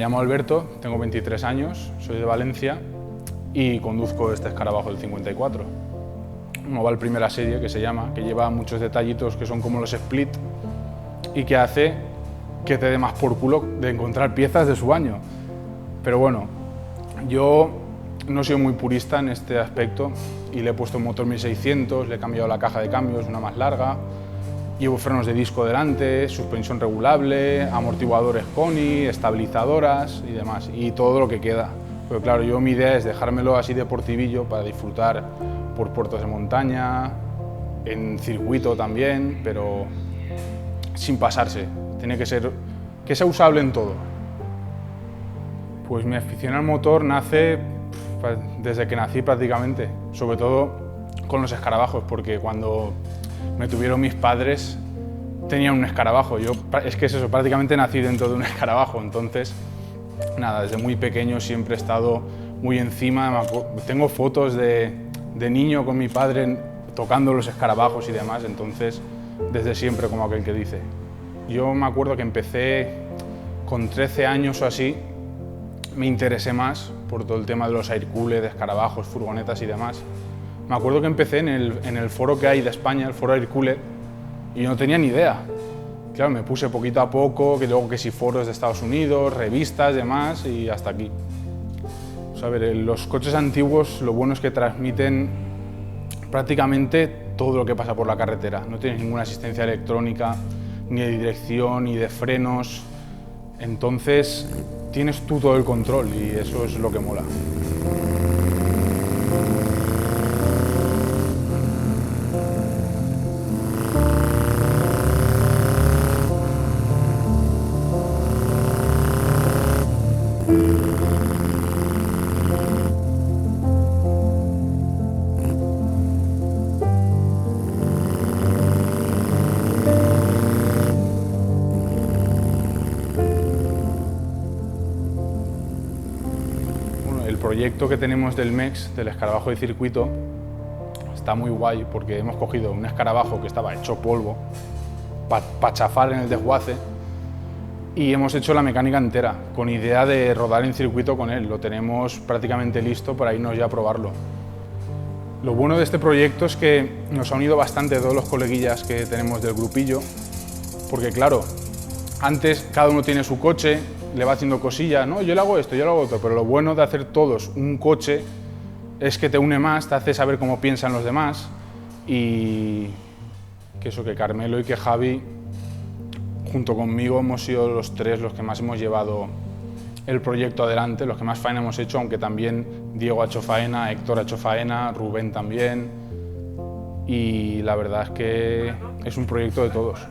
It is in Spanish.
llamo Alberto, tengo 23 años, soy de Valencia y conduzco este escarabajo del 54. Un oval primera serie que se llama, que lleva muchos detallitos que son como los split y que hace que te dé más por culo de encontrar piezas de su año. Pero bueno, yo no soy muy purista en este aspecto y le he puesto un motor 1600, le he cambiado la caja de cambios, una más larga, llevo frenos de disco delante, suspensión regulable, amortiguadores Koni, estabilizadoras y demás, y todo lo que queda. Pero claro, mi idea es dejármelo así deportivillo para disfrutar por puertos de montaña, en circuito también, pero sin pasarse. Tiene que ser que sea usable en todo. Pues mi afición al motor nace desde que nací prácticamente, sobre todo con los escarabajos, porque cuando me tuvieron mis padres tenían un escarabajo. Es que es eso, prácticamente nací dentro de un escarabajo, entonces nada, desde muy pequeño siempre he estado muy encima. Tengo fotos de niño con mi padre tocando los escarabajos y demás, entonces desde siempre, como aquel que dice. Yo me acuerdo que empecé con 13 años o así, me interesé más por todo el tema de los aircooler, de escarabajos, furgonetas y demás. Me acuerdo que empecé en el foro que hay de España, el foro Aircooler, y yo no tenía ni idea. Claro, me puse poquito a poco, que luego que si foros de Estados Unidos, revistas, demás, y hasta aquí. A ver, los coches antiguos lo bueno es que transmiten prácticamente todo lo que pasa por la carretera. No tienes ninguna asistencia electrónica, ni de dirección, ni de frenos. Entonces tienes tú todo el control y eso es lo que mola. El proyecto que tenemos del MEX, del escarabajo de circuito, está muy guay porque hemos cogido un escarabajo que estaba hecho polvo para chafar en el desguace y hemos hecho la mecánica entera con idea de rodar en circuito con él. Lo tenemos prácticamente listo para irnos ya a probarlo. Lo bueno de este proyecto es que nos ha unido bastante todos los coleguillas que tenemos del grupillo, porque claro, antes cada uno tiene su coche, le va haciendo cosillas, no, yo le hago esto, yo le hago otro, pero lo bueno de hacer todos un coche es que te une más, te hace saber cómo piensan los demás y que Carmelo y que Javi, junto conmigo, hemos sido los tres los que más hemos llevado el proyecto adelante, los que más faena hemos hecho, aunque también Diego ha hecho faena, Héctor ha hecho faena, Rubén también, y la verdad es que es un proyecto de todos.